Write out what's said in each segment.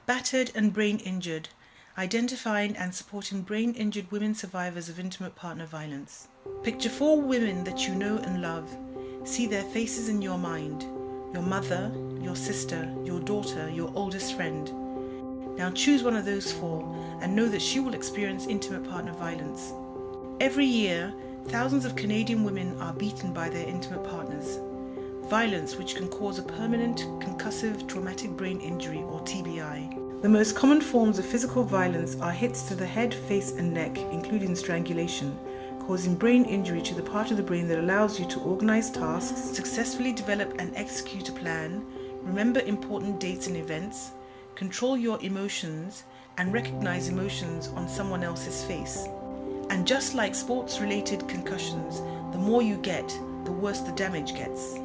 Battered and brain injured, identifying and supporting brain injured women survivors of intimate partner violence. Picture 4 women that you know and love. See their faces in your mind. Your mother, your sister, your daughter, your oldest friend. Now choose one of those 4 and know that she will experience intimate partner violence. Every year, thousands of Canadian women are beaten by their intimate partners. Violence which can cause a permanent concussive traumatic brain injury or TBI. The most common forms of physical violence are hits to the head, face and neck, including strangulation, causing brain injury to the part of the brain that allows you to organize tasks, successfully develop and execute a plan, remember important dates and events, control your emotions, and recognize emotions on someone else's face. And just like sports-related concussions, the more you get, the worse the damage gets.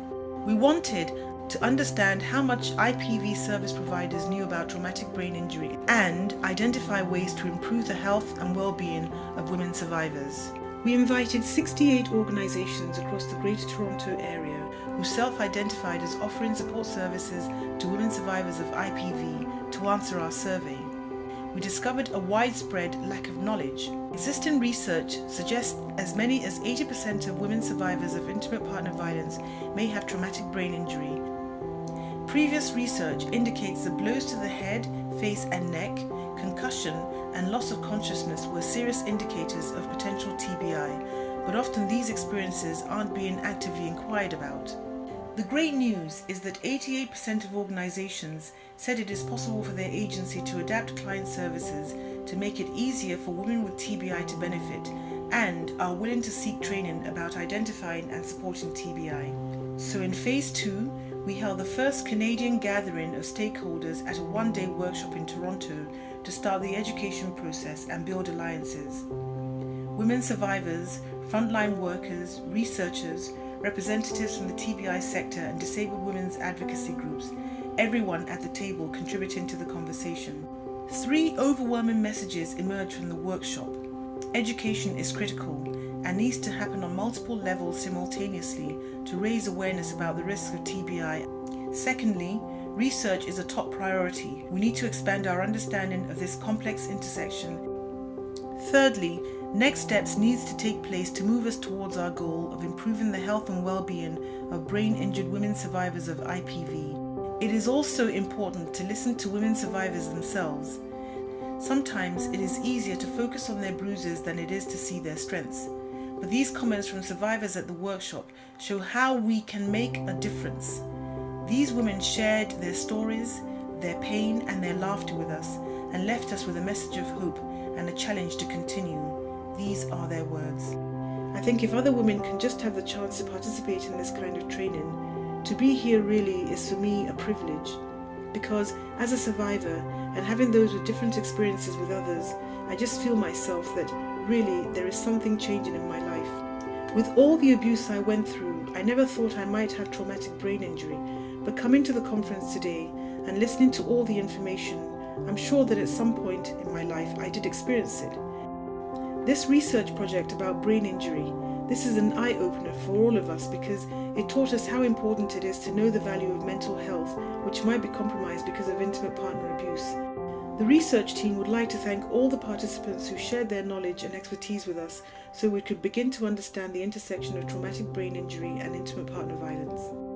We wanted to understand how much IPV service providers knew about traumatic brain injury and identify ways to improve the health and well-being of women survivors. We invited 68 organizations across the Greater Toronto area who self-identified as offering support services to women survivors of IPV to answer our survey. We discovered a widespread lack of knowledge. Existing research suggests as many as 80% of women survivors of intimate partner violence may have traumatic brain injury. Previous research indicates that blows to the head, face and neck, concussion and loss of consciousness were serious indicators of potential TBI, but often these experiences aren't being actively inquired about. The great news is that 88% of organizations said it is possible for their agency to adapt client services to make it easier for women with TBI to benefit and are willing to seek training about identifying and supporting TBI. So in Phase 2, we held the first Canadian gathering of stakeholders at a one-day workshop in Toronto to start the education process and build alliances. Women survivors, frontline workers, researchers, representatives from the TBI sector and disabled women's advocacy groups, everyone at the table contributing to the conversation. 3 overwhelming messages emerged from the workshop. Education is critical and needs to happen on multiple levels simultaneously to raise awareness about the risks of TBI. Secondly, research is a top priority. We need to expand our understanding of this complex intersection. Thirdly, next steps needs to take place to move us towards our goal of improving the health and well-being of brain-injured women survivors of IPV. It is also important to listen to women survivors themselves. Sometimes it is easier to focus on their bruises than it is to see their strengths. But these comments from survivors at the workshop show how we can make a difference. These women shared their stories, their pain and their laughter with us and left us with a message of hope and a challenge to continue. These are their words. I think if other women can just have the chance to participate in this kind of training, to be here really is for me a privilege. Because as a survivor and having those with different experiences with others, I just feel myself that really there is something changing in my life. With all the abuse I went through, I never thought I might have traumatic brain injury, but coming to the conference today and listening to all the information, I'm sure that at some point in my life I did experience it. This research project about brain injury, this is an eye-opener for all of us because it taught us how important it is to know the value of mental health, which might be compromised because of intimate partner abuse. The research team would like to thank all the participants who shared their knowledge and expertise with us so we could begin to understand the intersection of traumatic brain injury and intimate partner violence.